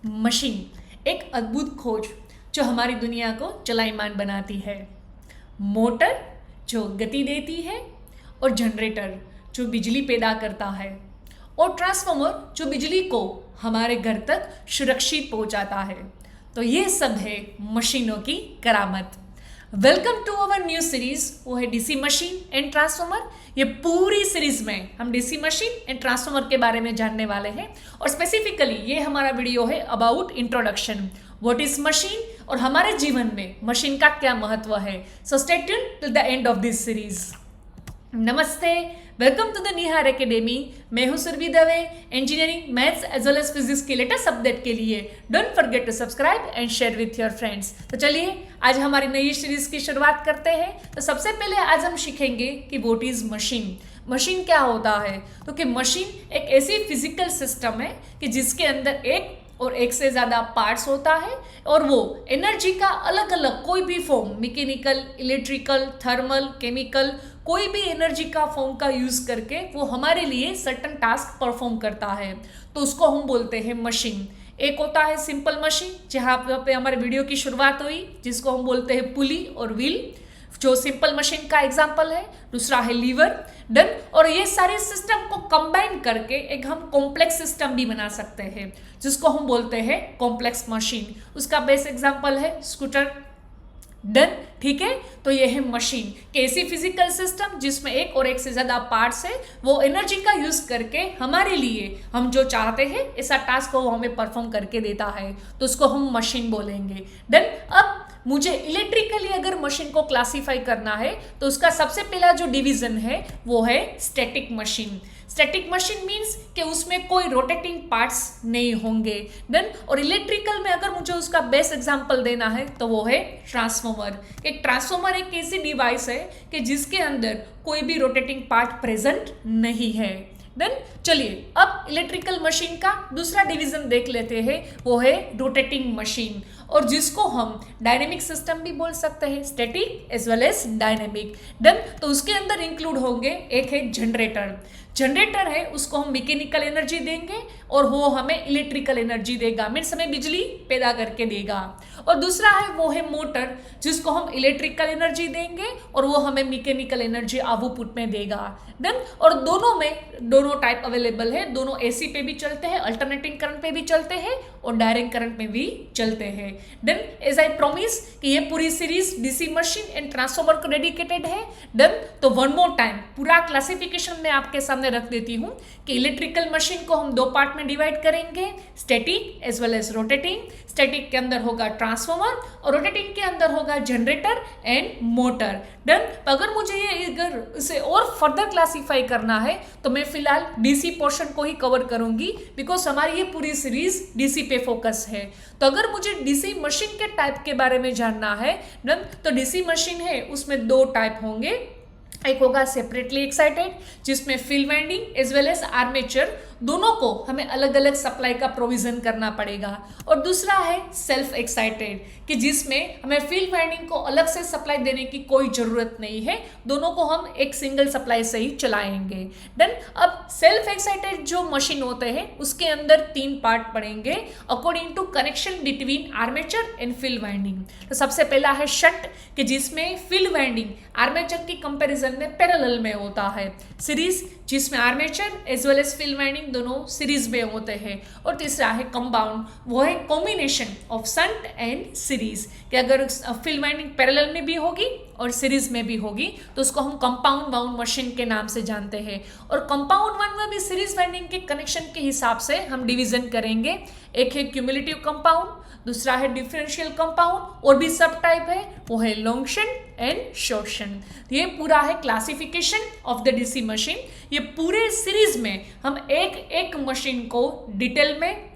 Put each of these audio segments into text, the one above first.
Machine एक अद्भुत खोज जो हमारी दुनिया को चलायमान बनाती है। मोटर जो गति देती है, और जनरेटर जो बिजली पैदा करता है, और ट्रांसफार्मर जो बिजली को हमारे घर तक सुरक्षित पहुंचाता है। तो ये सब है मशीनों की करामत। Welcome to our new series, वो है डीसी मशीन एंड ट्रांसफार्मर। ये पूरी सीरीज में हम डीसी मशीन एंड ट्रांसफार्मर के बारे में जानने वाले हैं, और स्पेसिफिकली ये हमारा वीडियो है about introduction, what is machine, और हमारे जीवन में मशीन का क्या महत्व है। So stay tuned till the end of this series. नमस्ते, welcome to the Nihar academy. मैं हूं Surabhi Dave. Engineering, maths as well as physics के लेटेस्ट अपडेट के लिए don't forget to subscribe and share with your friends. तो चलिए आज हमारी नई सीरीज की शुरुआत करते हैं। तो सबसे पहले आज हम सीखेंगे कि व्हाट इज मशीन। मशीन क्या होता है? तो कि मशीन एक ऐसी फिजिकल सिस्टम है कि जिसके अंदर एक और एक से ज़्यादा पार्ट्स होता है, और वो एनर्जी का अलग अलग कोई भी form, mechanical, electrical, thermal, chemical, कोई भी एनर्जी का फॉर्म का यूज़ करके वो हमारे लिए सर्टन टास्क परफॉर्म करता है। तो उसको हम बोलते हैं मशीन। एक होता है सिंपल मशीन, जहाँ पे हमारे वीडियो की शुरुआत हुई, जिसको हम बोलते हैं पुली और व्हील, जो सिंपल मशीन का एग्जाम्पल है। दूसरा है लीवर, डन। और ये सारे सिस्टम को कंबाइन करके एक हम कॉम्प्लेक्स सिस्टम भी बना सकते हैं, जिसको हम बोलते हैं कॉम्प्लेक्स मशीन। उसका बेस्ट एग्जाम्पल है स्कूटर, डन। ठीक है, तो ये है मशीन, कैसी फिजिकल सिस्टम जिसमें एक और एक से ज्यादा पार्ट्स है, वो एनर्जी का यूज करके हमारे लिए हम जो चाहते हैं ऐसा टास्क को वो हमें परफॉर्म करके देता है, तो उसको हम मशीन बोलेंगे, डन। अब मुझे इलेक्ट्रिकली अगर मशीन को क्लासिफाई करना है तो उसका सबसे पहला जो डिवीजन है वो है static machine. Static machine means कि उसमें कोई रोटेटिंग पार्ट्स नहीं होंगे, डन। और इलेक्ट्रिकल में अगर मुझे उसका बेस्ट एग्जांपल देना है तो वो है ट्रांसफार्मर। एक ट्रांसफार्मर एक ऐसी डिवाइस है कि जिसके अंदर कोई भी रोटेटिंग पार्ट प्रेजेंट नहीं है, डन। चलिए अब इलेक्ट्रिकल मशीन का दूसरा डिवीजन देख लेते हैं, वो है रोटेटिंग मशीन, और जिसको हम डायनेमिक सिस्टम भी बोल सकते हैं, static as well as dynamic, done. तो उसके अंदर इंक्लूड होंगे, एक है जनरेटर। जनरेटर है उसको हम मैकेनिकल एनर्जी देंगे और वो हमें इलेक्ट्रिकल एनर्जी देगा, मीन्स हमें बिजली पैदा करके देगा। और दूसरा है वो है मोटर, जिसको हम इलेक्ट्रिकल एनर्जी देंगे और वो हमें मैकेनिकल एनर्जी आउटपुट में देगा, डन। और दोनों में दोनों टाइप अवेलेबल है, दोनों एसी पे भी चलते हैं, अल्टरनेटिंग करंट पे भी चलते हैं, और डायरेक्ट करंट में भी चलते हैं, डन। एज आई प्रॉमिस कि ये पूरी series DC machine and transformer को डेडिकेटेड है, डन। तो वन मोर टाइम पूरा क्लासिफिकेशन मैं आपके सामने रख देती हूँ कि इलेक्ट्रिकल मशीन को हम दो पार्ट में डिवाइड करेंगे, static as well as rotating. Static के अंदर होगा ट्रांसफार्मर और रोटेटिंग के अंदर होगा जनरेटर एंड मोटर, डन। अगर मुझे ये अगर इसे और फर्दर क्लासिफाई करना है तो मैं फिलहाल डीसी पोर्शन को ही कवर करूंगी, बिकॉज हमारी ये पूरी सीरीज डीसी पे फोकस है। तो अगर मुझे डीसी मशीन के टाइप के बारे में जानना है, डन, तो डीसी मशीन है उसमें दो टाइप होंगे। एक होगा सेपरेटली एक्साइटेड, जिसमें field winding as well as armature दोनों को हमें अलग अलग सप्लाई का प्रोविजन करना पड़ेगा। और दूसरा है सेल्फ एक्साइटेड, कि जिसमें हमें फील्ड वाइंडिंग को अलग से सप्लाई देने की कोई जरूरत नहीं है, दोनों को हम एक सिंगल सप्लाई से ही चलाएंगे, डन। अब सेल्फ एक्साइटेड जो मशीन होते हैं उसके अंदर तीन पार्ट पड़ेंगे according to connection between armature and field winding. तो सबसे पहला है शंट, कि जिसमें फील्ड वाइंडिंग आर्मेचर की कंपैरिजन में पैरेलल में होता है। सीरीज, जिसमें armature as well as field winding दोनों सीरीज में होते हैं। और तीसरा है कंपाउंड, वो है combination of shunt and series, कि अगर फील्ड वाइंडिंग पैरेलल में भी होगी और सीरीज में भी होगी तो उसको हम कंपाउंड वाउंड मशीन के नाम से जानते हैं। और कंपाउंड वाउंड में भी सीरीज वाइंडिंग के कनेक्शन के हिसाब से हम डिवीजन करेंगे। एक है क्यूमुलेटिव कंपाउंड, दूसरा है डिफरेंशियल कंपाउंड, और भी सब टाइप है, वो है long shunt and short shunt. ये पूरा है classification of the DC machine. ये पूरे सीरीज में हम एक एक मशीन को डिटेल में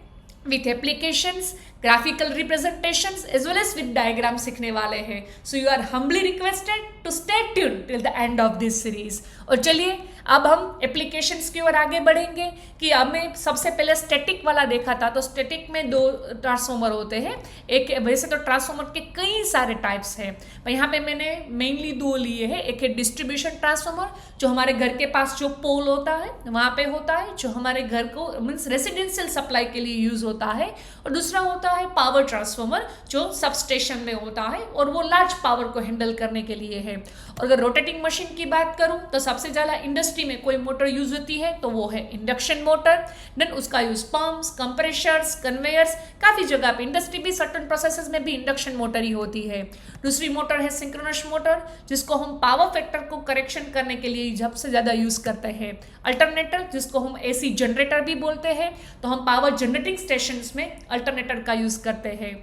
with applications, graphical representations as well as with diagram सीखने वाले हैं. So you are humbly requested to stay tune till the end of this series. और चलिए अब हम एप्लीकेशंस की ओर आगे बढ़ेंगे कि हमें सबसे पहले स्टैटिक वाला देखा था. तो स्टैटिक में दो ट्रांसफॉर्मर होते हैं. एक वैसे तो ट्रांसफॉर्मर के कई सारे टाइप्स हैं, पर यहाँ पे मैंने मेनली दो लिए हैं. एक है डिस्ट्रीब्यूशन ट्रांसफॉर्मर जो हमारे घर के पास जो पोल होता है वहाँ पे होता है, जो हमारे घर को मीन्स रेसिडेंशियल सप्लाई के लिए यूज होता है. और दूसरा होता है पावर ट्रांसफॉर्मर जो सब स्टेशन में होता है और वो लार्ज पावर को हैंडल करने के लिए है. और अगर रोटेटिंग मशीन की बात करूँ तो सबसे ज़्यादा इंडस्ट्री में कोई मोटर यूज होती है तो वो है इंडक्शन मोटर. देन उसका यूज पंप्स, कंप्रेशर्स, कन्वेयर्स, काफ़ी जगह पे इंडस्ट्री भी सर्टन प्रोसेसेस में भी इंडक्शन मोटर ही होती है. दूसरी मोटर है सिंक्रोनस मोटर जिसको हम पावर फैक्टर को करेक्शन करने के लिए सबसे ज़्यादा यूज़ करते हैं. अल्टरनेटर जिसको हम एसी जनरेटर भी बोलते हैं, तो हम पावर जनरेटिंग स्टेशंस में अल्टरनेटर का यूज़ करते हैं.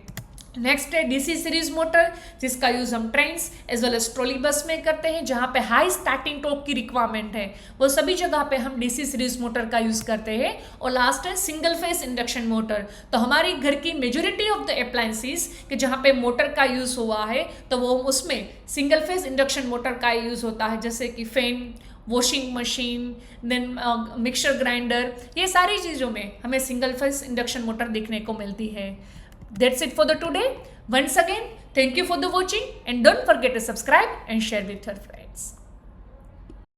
नेक्स्ट है डीसी सीरीज मोटर जिसका यूज़ हम trains as well as trolley bus में करते हैं जहाँ पे हाई स्टार्टिंग टॉर्क की रिक्वायरमेंट है. वो सभी जगह पे हम डीसी सीरीज मोटर का यूज़ करते हैं. और लास्ट है सिंगल फेस इंडक्शन मोटर. तो हमारी घर की मेजोरिटी ऑफ द अप्लायंसेस कि जहाँ पे मोटर का यूज़ हुआ है तो वो उसमें सिंगल फेस इंडक्शन मोटर का यूज़ होता है, जैसे कि fan, washing machine, then mixer grinder, ये सारी चीज़ों में हमें सिंगल फेस इंडक्शन मोटर देखने को मिलती है. That's it for the today. Once again, thank you for the watching and don't forget to subscribe and share with your friends.